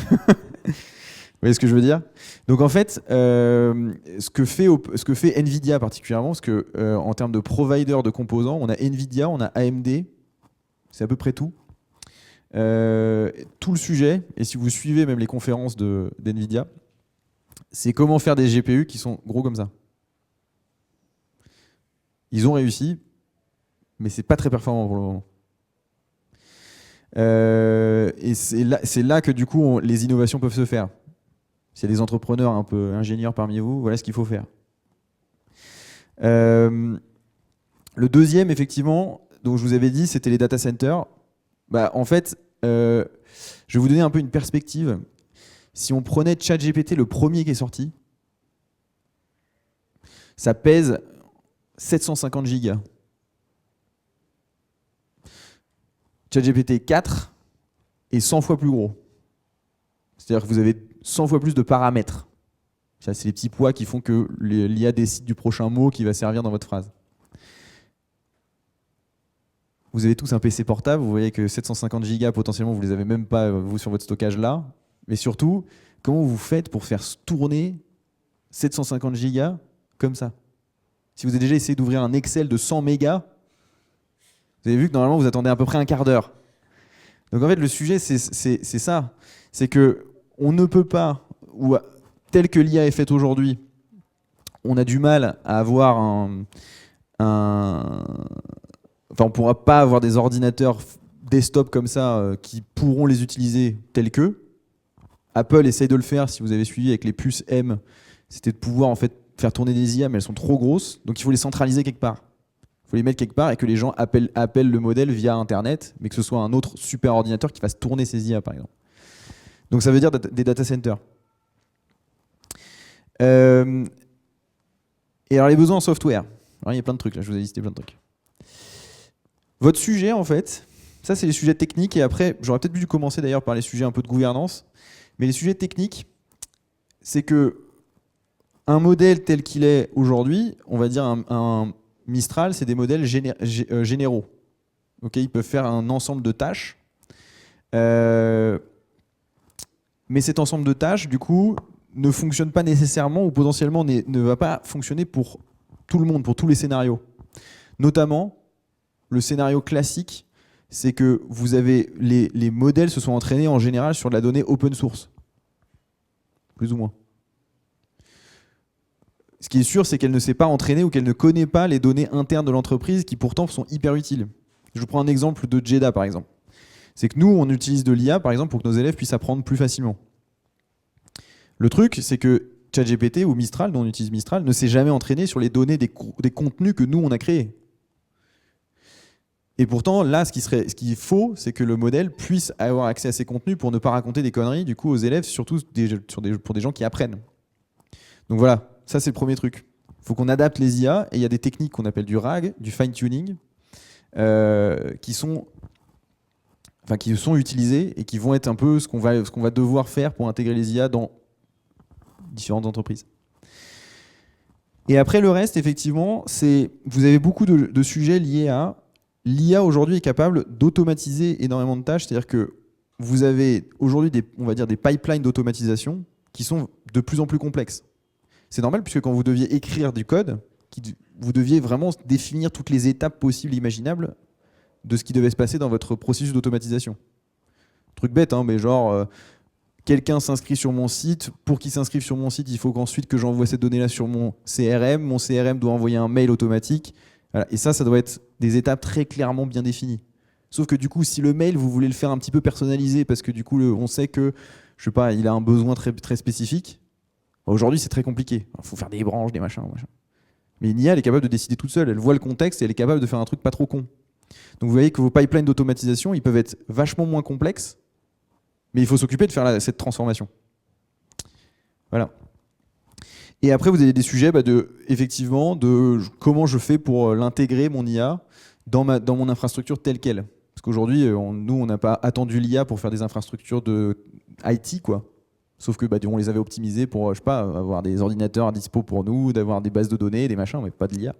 Vous voyez ce que je veux dire? Donc en fait, ce que fait Nvidia particulièrement, parce que en termes de provider de composants, on a Nvidia, on a AMD, c'est à peu près tout. Tout le sujet, et si vous suivez même les conférences d'Nvidia, c'est comment faire des GPU qui sont gros comme ça. Ils ont réussi, mais c'est pas très performant pour le moment. Et c'est là que du coup les innovations peuvent se faire. S'il y a des entrepreneurs un peu ingénieurs parmi vous, voilà ce qu'il faut faire. Le deuxième, effectivement, donc je vous avais dit, c'était les data centers. Bah, en fait, je vais vous donner un peu une perspective. Si on prenait ChatGPT, le premier qui est sorti, ça pèse 750 gigas. ChatGPT 4 est 100 fois plus gros. C'est-à-dire que vous avez 100 fois plus de paramètres. Ça, c'est les petits poids qui font que l'IA décide du prochain mot qui va servir dans votre phrase. Vous avez tous un PC portable, vous voyez que 750 gigas, potentiellement, vous ne les avez même pas, vous, sur votre stockage là. Mais surtout, comment vous faites pour faire tourner 750 gigas comme ça? Si vous avez déjà essayé d'ouvrir un Excel de 100 mégas, vous avez vu que normalement, vous attendez à peu près un quart d'heure. Donc en fait, le sujet, c'est ça. C'est qu'on ne peut pas, ou tel que l'IA est faite aujourd'hui, on a du mal à avoir Enfin, on ne pourra pas avoir des ordinateurs desktop comme ça qui pourront les utiliser tels que. Apple essaye de le faire, si vous avez suivi avec les puces M, c'était de pouvoir en fait faire tourner des IA, mais elles sont trop grosses, donc il faut les centraliser quelque part. Il faut les mettre quelque part et que les gens appellent le modèle via Internet, mais que ce soit un autre super ordinateur qui fasse tourner ces IA, par exemple. Donc ça veut dire des data centers. Et alors les besoins en software. Alors, il y a plein de trucs, là, je vous ai listé plein de trucs. Votre sujet, en fait, ça c'est les sujets techniques, et après, j'aurais peut-être dû commencer d'ailleurs par les sujets un peu de gouvernance, mais les sujets techniques, c'est que un modèle tel qu'il est aujourd'hui, on va dire un Mistral, c'est des modèles généraux. Okay, ils peuvent faire un ensemble de tâches, mais cet ensemble de tâches, du coup, ne fonctionne pas nécessairement ou potentiellement ne va pas fonctionner pour tout le monde, pour tous les scénarios. Notamment, le scénario classique, c'est que vous avez les modèles se sont entraînés en général sur de la donnée open source. Plus ou moins. Ce qui est sûr, c'est qu'elle ne s'est pas entraînée ou qu'elle ne connaît pas les données internes de l'entreprise qui pourtant sont hyper utiles. Je vous prends un exemple de JEDA par exemple. C'est que nous, on utilise de l'IA par exemple pour que nos élèves puissent apprendre plus facilement. Le truc, c'est que ChatGPT ou Mistral, dont on utilise Mistral, ne s'est jamais entraîné sur les données des contenus que nous, on a créés. Et pourtant, là, ce qu'il faut, c'est que le modèle puisse avoir accès à ces contenus pour ne pas raconter des conneries du coup aux élèves, surtout pour des gens qui apprennent. Donc voilà, ça c'est le premier truc. Il faut qu'on adapte les IA, et il y a des techniques qu'on appelle du RAG, du fine-tuning, qui sont utilisées et qui vont être un peu ce qu'on va devoir faire pour intégrer les IA dans différentes entreprises. Et après le reste, effectivement, vous avez beaucoup de sujets liés à l'IA aujourd'hui est capable d'automatiser énormément de tâches, c'est-à-dire que vous avez aujourd'hui on va dire des pipelines d'automatisation qui sont de plus en plus complexes. C'est normal puisque quand vous deviez écrire du code, vous deviez vraiment définir toutes les étapes possibles et imaginables de ce qui devait se passer dans votre processus d'automatisation. Truc bête, hein, mais genre, quelqu'un s'inscrit sur mon site, pour qu'il s'inscrive sur mon site, il faut qu'ensuite que j'envoie ces données-là sur mon CRM doit envoyer un mail automatique. Voilà. Et ça doit être des étapes très clairement bien définies. Sauf que du coup, si le mail, vous voulez le faire un petit peu personnalisé, parce que du coup, on sait que, je sais pas, il a un besoin très, très spécifique, aujourd'hui, c'est très compliqué. Il faut faire des branches, des machins. Mais une IA, elle est capable de décider toute seule. Elle voit le contexte et elle est capable de faire un truc pas trop con. Donc vous voyez que vos pipelines d'automatisation, ils peuvent être vachement moins complexes, mais il faut s'occuper de faire cette transformation. Voilà. Et après, vous avez des sujets effectivement, de comment je fais pour l'intégrer, mon IA, dans mon infrastructure telle qu'elle. Parce qu'aujourd'hui, nous, on n'a pas attendu l'IA pour faire des infrastructures de IT, quoi. Sauf que on les avait optimisés pour, je sais pas, avoir des ordinateurs à dispo pour nous, d'avoir des bases de données, des machins, mais pas de l'IA.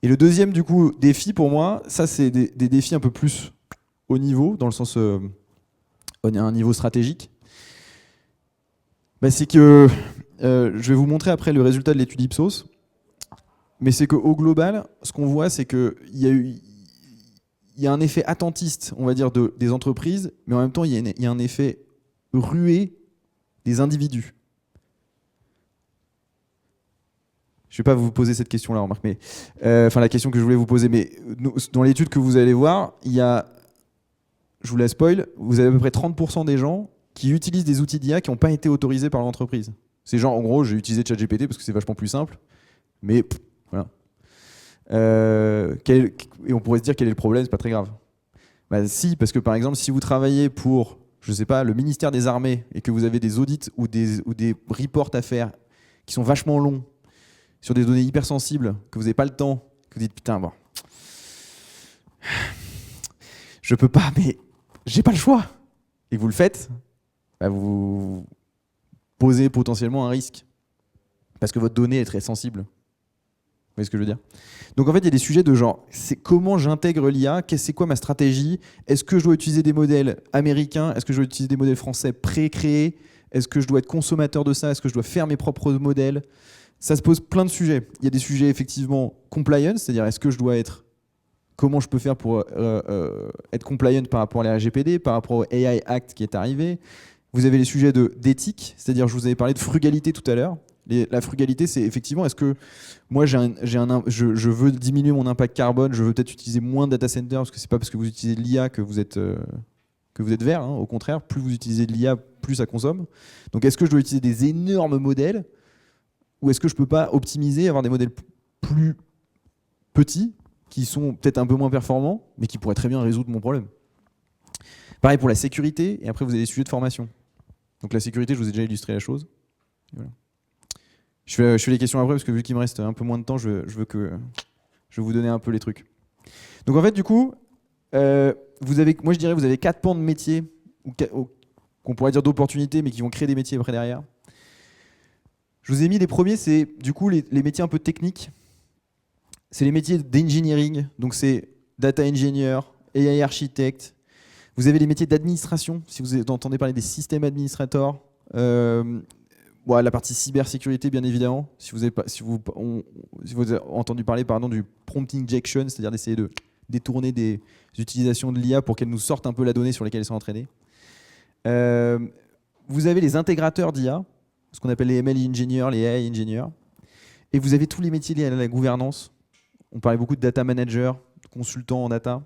Et le deuxième, du coup, défi pour moi, ça, c'est des défis un peu plus haut niveau, dans le sens, on est à un niveau stratégique. C'est que, je vais vous montrer après le résultat de l'étude Ipsos, mais c'est qu'au global, ce qu'on voit, c'est qu'il y a un effet attentiste, on va dire, des entreprises, mais en même temps, il y a un effet rué des individus. Je vais pas vous poser cette question-là, remarque, mais enfin la question que je voulais vous poser, mais dans l'étude que vous allez voir, il y a, je vous la spoil, vous avez à peu près 30% des gens qui utilisent des outils d'IA qui n'ont pas été autorisés par l'entreprise. C'est genre, en gros, j'ai utilisé ChatGPT parce que c'est vachement plus simple, mais voilà. Et on pourrait se dire quel est le problème, c'est pas très grave. Bah si, parce que par exemple, si vous travaillez pour, je sais pas, le ministère des Armées et que vous avez des audits ou des reports à faire qui sont vachement longs sur des données hypersensibles, que vous n'avez pas le temps, que vous dites putain, bon, je peux pas, mais j'ai pas le choix, et que vous le faites, bah vous posez potentiellement un risque parce que votre donnée est très sensible. Vous voyez ce que je veux dire? Donc en fait, il y a des sujets de genre, c'est comment j'intègre l'IA, c'est quoi ma stratégie, est-ce que je dois utiliser des modèles américains, est-ce que je dois utiliser des modèles français pré-créés, est-ce que je dois être consommateur de ça, est-ce que je dois faire mes propres modèles? Ça se pose plein de sujets. Il y a des sujets effectivement compliance, c'est-à-dire est-ce que je dois être, comment je peux faire pour être compliant par rapport à la RGPD, par rapport au AI Act qui est arrivé. Vous avez les sujets d'éthique, c'est-à-dire je vous avais parlé de frugalité tout à l'heure. La frugalité, c'est effectivement, est-ce que moi je veux diminuer mon impact carbone, je veux peut-être utiliser moins de data center, parce que c'est pas parce que vous utilisez de l'IA que vous êtes vert, hein. Au contraire, plus vous utilisez de l'IA, plus ça consomme. Donc est-ce que je dois utiliser des énormes modèles, ou est-ce que je peux pas optimiser, avoir des modèles plus petits, qui sont peut-être un peu moins performants, mais qui pourraient très bien résoudre mon problème. Pareil pour la sécurité, et après vous avez des sujets de formation. Donc la sécurité, je vous ai déjà illustré la chose. Voilà. Je fais les questions après, parce que vu qu'il me reste un peu moins de temps, je vais vous donner un peu les trucs. Donc en fait, du coup, moi je dirais vous avez 4 pans de métiers, qu'on pourrait dire d'opportunités, mais qui vont créer des métiers après derrière. Je vous ai mis les premiers, c'est du coup les métiers un peu techniques. C'est les métiers d'engineering, donc c'est data engineer, AI architecte. Vous avez les métiers d'administration, si vous entendez parler des systèmes administrateurs. La partie cybersécurité, bien évidemment. Si vous avez entendu parler du prompt injection, c'est-à-dire d'essayer de détourner des utilisations de l'IA pour qu'elles nous sortent un peu la donnée sur laquelle elles sont entraînées. Vous avez les intégrateurs d'IA, ce qu'on appelle les ML engineers, les AI engineers. Et vous avez tous les métiers liés à la gouvernance. On parlait beaucoup de data manager, de consultants en data.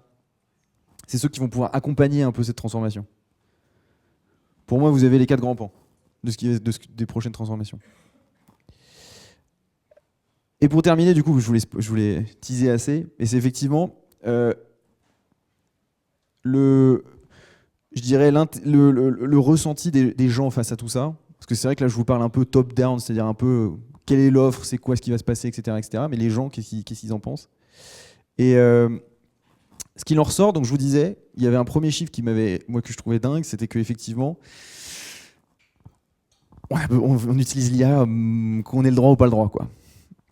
C'est ceux qui vont pouvoir accompagner un peu cette transformation. Pour moi, vous avez les 4 grands pans des prochaines transformations. Et pour terminer, du coup, je voulais teaser assez, et c'est effectivement le ressenti des gens face à tout ça. Parce que c'est vrai que là, je vous parle un peu top-down, c'est-à-dire un peu quelle est l'offre, c'est quoi ce qui va se passer, etc. etc. Mais les gens, qu'est-ce qu'ils en pensent? Et ce qu'il en ressort, donc je vous disais, il y avait un premier chiffre que je trouvais dingue, c'était qu'effectivement, on utilise l'IA, qu'on ait le droit ou pas le droit, quoi.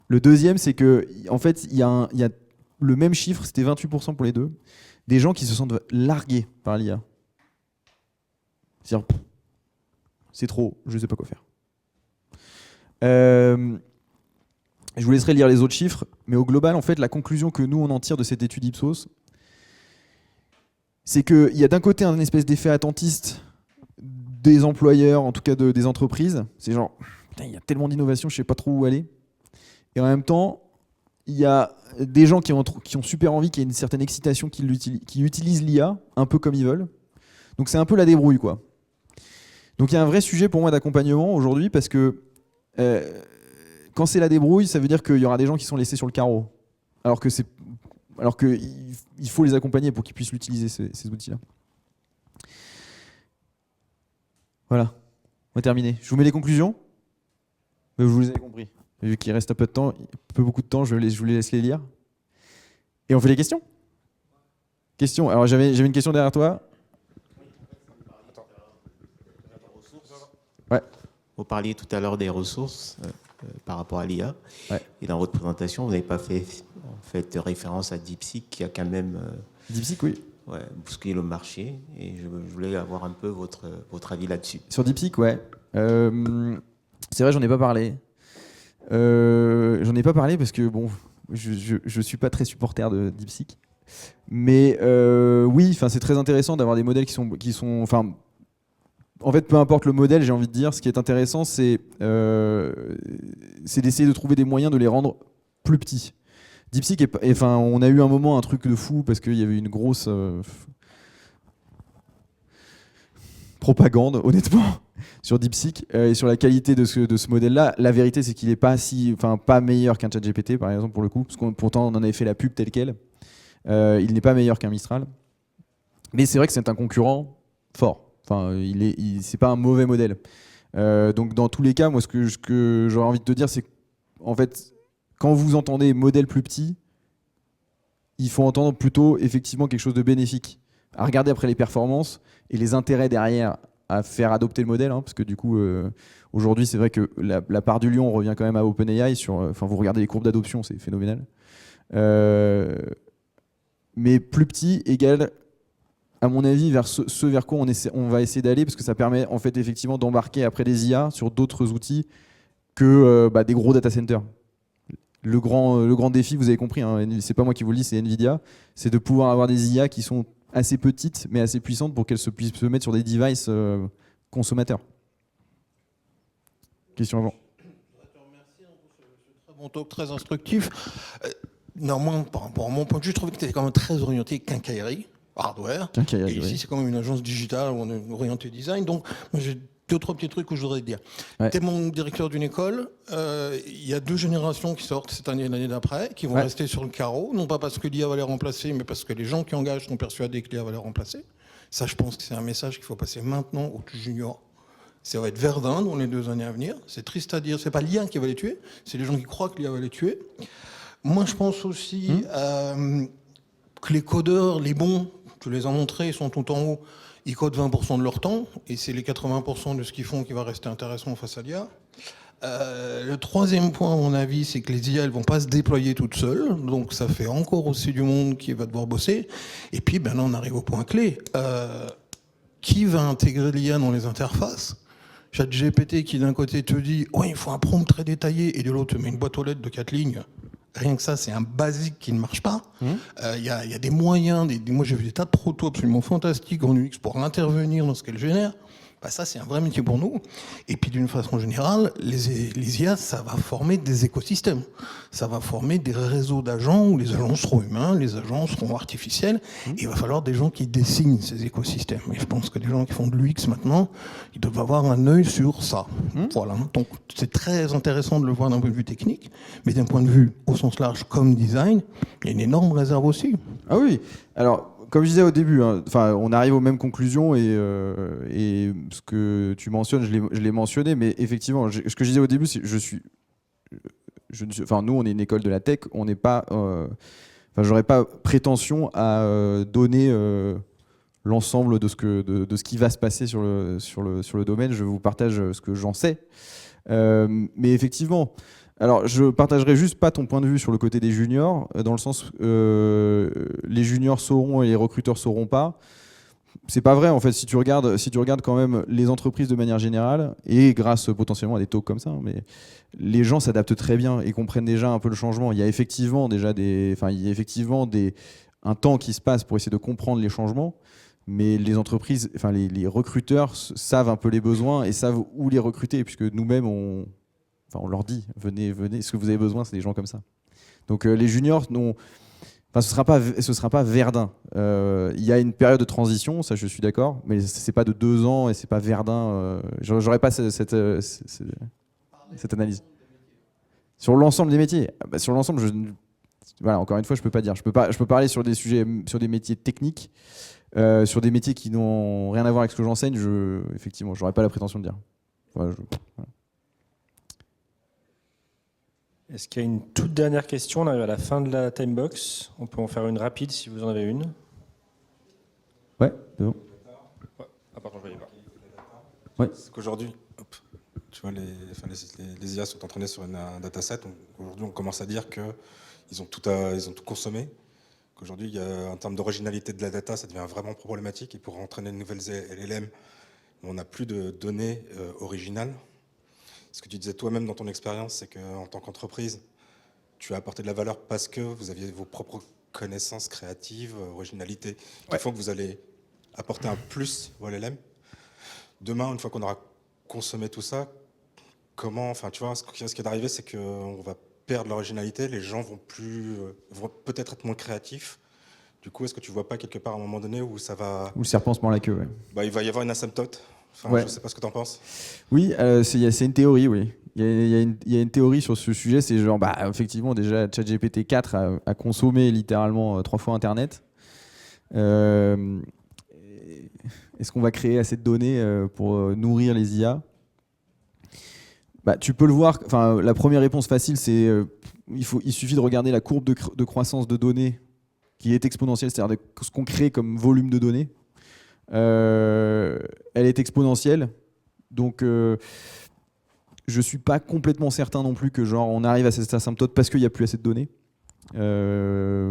Le deuxième, c'est que, en fait, il y a le même chiffre, c'était 28% pour les deux, des gens qui se sentent largués par l'IA. C'est-à-dire, c'est trop, je ne sais pas quoi faire. Je vous laisserai lire les autres chiffres, mais au global, en fait, la conclusion que nous, on en tire de cette étude Ipsos, c'est qu'il y a d'un côté un espèce d'effet attentiste des employeurs, en tout cas des entreprises. C'est genre, putain, il y a tellement d'innovation, je ne sais pas trop où aller. Et en même temps, il y a des gens qui ont super envie, qui a une certaine excitation, qui utilisent l'IA un peu comme ils veulent. Donc c'est un peu la débrouille, quoi. Donc il y a un vrai sujet pour moi d'accompagnement aujourd'hui, parce que quand c'est la débrouille, ça veut dire qu'il y aura des gens qui sont laissés sur le carreau. Alors qu'il faut les accompagner pour qu'ils puissent l'utiliser, ces outils-là. Voilà, on va terminer. Je vous mets les conclusions. Mais vous les avez compris. Vu qu'il reste un peu beaucoup de temps, je vous les laisse les lire. Et on fait les questions. Questions. Alors j'avais une question derrière toi. Ouais. Vous parliez tout à l'heure des ressources par rapport à l'IA. Ouais. Et dans votre présentation, vous n'avez pas fait référence à DeepSeek qui a quand même DeepSeek, oui. bousculé le marché. Et je voulais avoir un peu votre avis là-dessus. Sur DeepSeek, ouais. C'est vrai, j'en ai pas parlé. J'en ai pas parlé parce que bon, je suis pas très supporter de DeepSeek. Mais oui, c'est très intéressant d'avoir des modèles qui sont en fait, peu importe le modèle, j'ai envie de dire, ce qui est intéressant, c'est d'essayer de trouver des moyens de les rendre plus petits. DeepSeek, enfin, on a eu un moment un truc de fou parce qu'il y avait une grosse propagande, honnêtement, sur DeepSeek et sur la qualité de ce modèle-là. La vérité, c'est qu'il n'est pas meilleur qu'un ChatGPT, par exemple, pour le coup, parce qu'on pourtant on en avait fait la pub telle quelle. Il n'est pas meilleur qu'un Mistral, mais c'est vrai que c'est un concurrent fort. Enfin, c'est pas un mauvais modèle. Donc dans tous les cas, moi, ce que j'aurais envie de te dire, c'est qu'en fait, quand vous entendez modèle plus petit, il faut entendre plutôt effectivement quelque chose de bénéfique. À regarder après les performances et les intérêts derrière à faire adopter le modèle, hein, parce que du coup, aujourd'hui, c'est vrai que la part du lion revient quand même à OpenAI. Enfin, vous regardez les courbes d'adoption, c'est phénoménal. Mais plus petit égale, à mon avis, vers ce vers quoi on va essayer d'aller, parce que ça permet en fait effectivement d'embarquer après des IA sur d'autres outils que des gros data centers. Le grand défi, vous avez compris, hein, c'est pas moi qui vous le dis, c'est Nvidia, c'est de pouvoir avoir des IA qui sont assez petites mais assez puissantes pour qu'elles puissent se mettre sur des devices consommateurs. Question avant. Je te remercie pour ce très bon talk, très instructif. Néanmoins, par rapport à mon point de vue, je trouvais que tu étais quand même très orienté quincaillerie, hardware. Quincaillerie, Et ici, oui. c'est quand même une agence digitale où on est orienté design. Donc, moi, j'ai 2-3 petits trucs que je voudrais te dire. Ouais. Tu es mon directeur d'une école. Il y a 2 générations qui sortent cette année et l'année d'après, qui vont rester sur le carreau. Non pas parce que l'IA va les remplacer, mais parce que les gens qui engagent sont persuadés que l'IA va les remplacer. Ça, je pense que c'est un message qu'il faut passer maintenant aux tout juniors. Ça va être Verdun dans les 2 années à venir. C'est triste à dire. C'est pas l'IA qui va les tuer. C'est les gens qui croient que l'IA va les tuer. Moi, je pense aussi que les codeurs, les bons, tu les as montrés, ils sont tout en haut, ils codent 20% de leur temps, et c'est les 80% de ce qu'ils font qui va rester intéressant face à l'IA. Le troisième point, à mon avis, c'est que les IA, elles vont pas se déployer toutes seules, donc ça fait encore aussi du monde qui va devoir bosser. Et puis, là, on arrive au point clé. Qui va intégrer l'IA dans les interfaces ? ChatGPT qui d'un côté te dit « il faut un prompt très détaillé » et de l'autre te met une boîte aux lettres de 4 lignes. Rien que ça, c'est un basique qui ne marche pas. Il y a des moyens, moi j'ai vu des tas de protos absolument fantastiques en UX pour intervenir dans ce qu'elle génère. Ça, c'est un vrai métier pour nous. Et puis d'une façon générale, les IA, ça va former des écosystèmes. Ça va former des réseaux d'agents où les agents seront humains, les agents seront artificiels. Et il va falloir des gens qui dessinent ces écosystèmes. Et je pense que les gens qui font de l'UX maintenant, ils doivent avoir un œil sur ça. Voilà. Donc c'est très intéressant de le voir d'un point de vue technique, mais d'un point de vue au sens large comme design, il y a une énorme réserve aussi. Ah oui, alors comme je disais au début, hein, on arrive aux mêmes conclusions et ce que tu mentionnes, je l'ai mentionné, mais effectivement, ce que je disais au début, c'est nous on est une école de la tech, on n'est pas, j'aurais pas prétention à donner l'ensemble de ce qui va se passer sur le domaine. Je vous partage ce que j'en sais, mais effectivement. Alors, je partagerai juste pas ton point de vue sur le côté des juniors, dans le sens les juniors sauront et les recruteurs sauront pas. C'est pas vrai en fait. Si tu regardes quand même les entreprises de manière générale et grâce potentiellement à des talks comme ça, mais les gens s'adaptent très bien et comprennent déjà un peu le changement. Il y a effectivement un temps qui se passe pour essayer de comprendre les changements. Mais les entreprises, les recruteurs savent un peu les besoins et savent où les recruter, puisque nous-mêmes on leur dit, venez, ce que vous avez besoin, c'est des gens comme ça. Donc les juniors, ce sera pas Verdun. Il y a une période de transition, ça je suis d'accord, mais c'est pas de 2 ans et c'est pas Verdun. J'aurais pas cette analyse. Sur l'ensemble des métiers, sur l'ensemble, encore une fois, je peux pas dire. Je peux parler sur des sujets, sur des métiers techniques, sur des métiers qui n'ont rien à voir avec ce que j'enseigne. Effectivement, j'aurais pas la prétention de dire. Voilà. Est-ce qu'il y a une toute dernière question? On arrive à la fin de la time box. On peut en faire une rapide si vous en avez une. Ouais, c'est bon. Ah pardon, je voyais pas. Ouais. C'est qu'aujourd'hui, tu vois, les IA sont entraînés sur un dataset. Aujourd'hui, on commence à dire qu'ils ont tout consommé. Qu'aujourd'hui, en termes d'originalité de la data, ça devient vraiment problématique. Et pour entraîner de nouvelles LLM, on n'a plus de données originales. Ce que tu disais toi-même dans ton expérience, c'est qu'en tant qu'entreprise, tu as apporté de la valeur parce que vous aviez vos propres connaissances créatives, originalité, qui font que vous allez apporter un plus au LLM. demain, une fois qu'on aura consommé tout ça, comment, enfin, tu vois, ce qui est d'arriver, c'est qu'on va perdre l'originalité, les gens vont peut-être être moins créatifs. Du coup, est-ce que tu vois pas quelque part à un moment donné où ça va, Ou le serpent se mord la queue, ouais. il va y avoir une asymptote. Enfin, Ouais. je sais pas ce que tu en penses. Oui, c'est une théorie, oui. Il y a une théorie sur ce sujet, c'est genre, effectivement, déjà, ChatGPT 4 a consommé littéralement 3 fois Internet. Est-ce qu'on va créer assez de données pour nourrir les IA ? Tu peux le voir. Enfin, la première réponse facile, c'est il suffit de regarder la courbe de croissance de données qui est exponentielle, c'est-à-dire ce qu'on crée comme volume de données. Elle est exponentielle, donc je suis pas complètement certain non plus que genre on arrive à cette asymptote parce qu'il n'y a plus assez de données.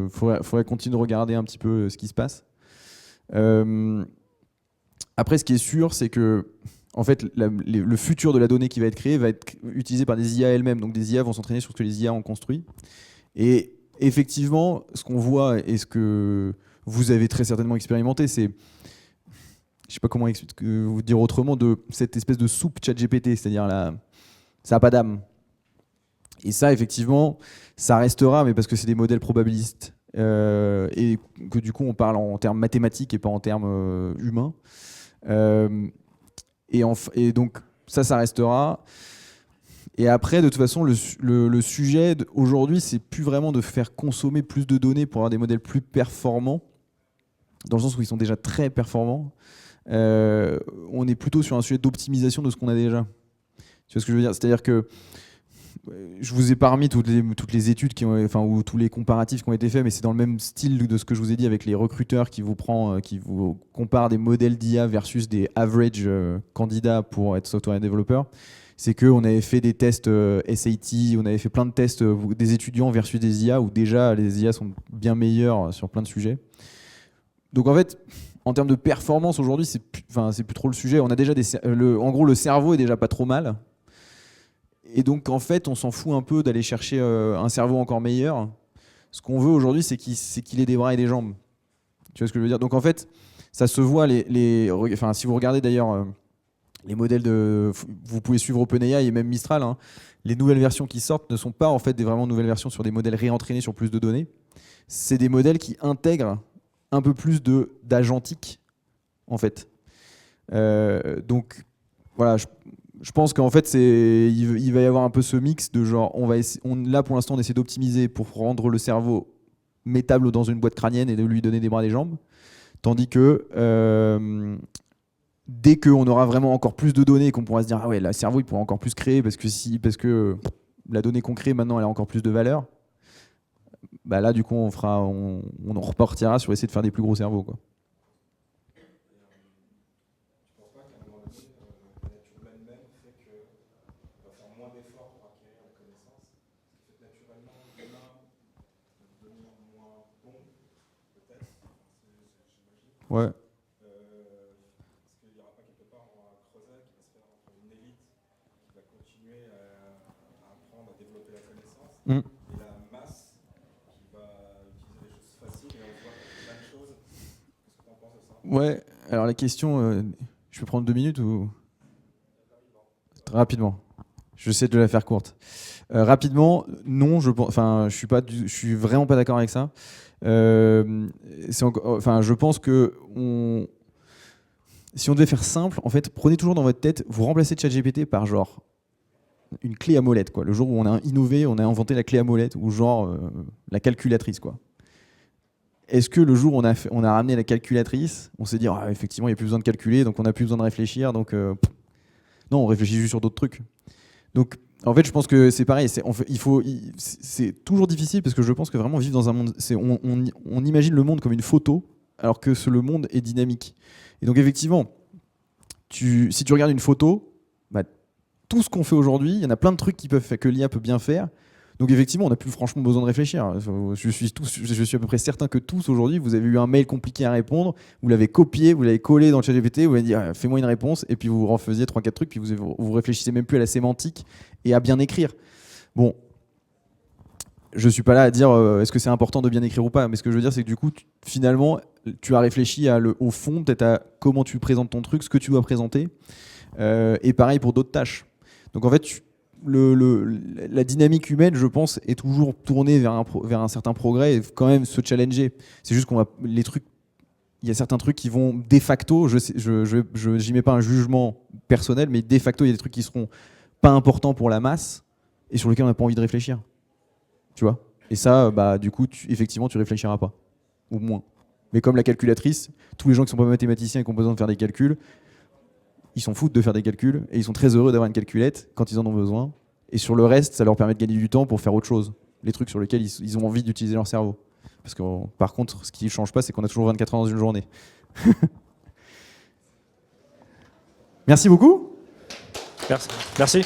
Faudrait continuer de regarder un petit peu ce qui se passe. Après, ce qui est sûr, c'est que en fait, le futur de la donnée qui va être créée va être utilisé par des IA elles-mêmes. Donc des IA vont s'entraîner sur ce que les IA ont construit. Et effectivement, ce qu'on voit et ce que vous avez très certainement expérimenté, c'est, je sais pas comment vous dire autrement, de cette espèce de soupe ChatGPT, c'est-à-dire ça n'a pas d'âme. Et ça, effectivement, ça restera, mais parce que c'est des modèles probabilistes. Et que du coup, on parle en termes mathématiques et pas en termes humains. Et donc, ça restera. Et après, de toute façon, le sujet aujourd'hui, c'est plus vraiment de faire consommer plus de données pour avoir des modèles plus performants, dans le sens où ils sont déjà très performants. On est plutôt sur un sujet d'optimisation de ce qu'on a déjà. Tu vois ce que je veux dire ? C'est-à-dire que je vous ai parmi toutes les études ou tous les comparatifs qui ont été faits, mais c'est dans le même style de ce que je vous ai dit avec les recruteurs qui vous comparent des modèles d'IA versus des average candidats pour être software développeur. C'est qu'on avait fait des tests SAT, on avait fait plein de tests des étudiants versus des IA, où déjà les IA sont bien meilleurs sur plein de sujets. Donc en fait, en termes de performance aujourd'hui, c'est plus trop le sujet. On a déjà en gros, le cerveau est déjà pas trop mal. Et donc, en fait, on s'en fout un peu d'aller chercher un cerveau encore meilleur. Ce qu'on veut aujourd'hui, c'est qu'il ait des bras et des jambes. Tu vois ce que je veux dire ? Donc, en fait, ça se voit. Si vous regardez d'ailleurs les modèles vous pouvez suivre OpenAI et même Mistral. Hein, les nouvelles versions qui sortent ne sont pas en fait des vraiment nouvelles versions sur des modèles réentraînés sur plus de données. C'est des modèles qui intègrent un peu plus d'agentique, en fait. Donc, voilà. Je pense qu'en fait, il va y avoir un peu ce mix de genre, là pour l'instant, on essaie d'optimiser pour rendre le cerveau mettable dans une boîte crânienne et de lui donner des bras et des jambes. Tandis que dès qu'on aura vraiment encore plus de données et qu'on pourra se dire, ah ouais, le cerveau, il pourra encore plus créer parce que la donnée qu'on crée maintenant, elle a encore plus de valeur. Là, du coup, on repartira sur essayer de faire des plus gros cerveaux, quoi. Ouais. Est-ce qu'il n'y aura pas quelque part un creuset qui va se faire entre une élite qui va continuer à apprendre, à développer la connaissance, et la masse qui va utiliser des choses faciles et on voit plein de choses. Qu'est-ce que tu en penses de ça ? Ouais, alors la question, je peux prendre 2 minutes ou rapidement. J'essaie de la faire courte. Rapidement, non, je suis vraiment pas d'accord avec ça. Je pense que si on devait faire simple, en fait, prenez toujours dans votre tête, vous remplacez ChatGPT par genre une clé à molette, quoi. Le jour où on a innové, on a inventé la clé à molette, ou genre la calculatrice, quoi. Est-ce que le jour où on a ramené la calculatrice, on s'est dit effectivement il n'y a plus besoin de calculer, donc on n'a plus besoin de réfléchir, donc non, on réfléchit juste sur d'autres trucs. Donc en fait, je pense que c'est pareil. C'est toujours difficile parce que je pense que vraiment vivre dans un monde, on imagine le monde comme une photo, alors que le monde est dynamique. Et donc effectivement, si tu regardes une photo, tout ce qu'on fait aujourd'hui, il y en a plein de trucs que l'IA peut bien faire. Donc effectivement, on n'a plus franchement besoin de réfléchir. Je suis à peu près certain que tous aujourd'hui, vous avez eu un mail compliqué à répondre, vous l'avez copié, vous l'avez collé dans le ChatGPT, vous avez dit fais-moi une réponse, et puis vous refaisiez 3-4 trucs, puis vous réfléchissez même plus à la sémantique et à bien écrire. Bon, je suis pas là à dire est-ce que c'est important de bien écrire ou pas, mais ce que je veux dire c'est que du coup finalement tu as réfléchi au fond, peut-être à comment tu présentes ton truc, ce que tu dois présenter, et pareil pour d'autres tâches. Donc en fait la dynamique humaine, je pense, est toujours tournée vers un certain progrès et quand même se challenger. C'est juste il y a certains trucs qui vont de facto, j'y mets pas un jugement personnel, mais de facto il y a des trucs qui seront pas importants pour la masse et sur lesquels on n'a pas envie de réfléchir. Tu vois ? Et ça, du coup, effectivement, tu réfléchiras pas. Ou moins. Mais comme la calculatrice, tous les gens qui sont pas mathématiciens et qui ont besoin de faire des calculs, ils s'en foutent de faire des calculs et ils sont très heureux d'avoir une calculette quand ils en ont besoin. Et sur le reste, ça leur permet de gagner du temps pour faire autre chose. Les trucs sur lesquels ils ont envie d'utiliser leur cerveau. Parce que par contre, ce qui ne change pas, c'est qu'on a toujours 24 heures dans une journée. Merci beaucoup. Merci.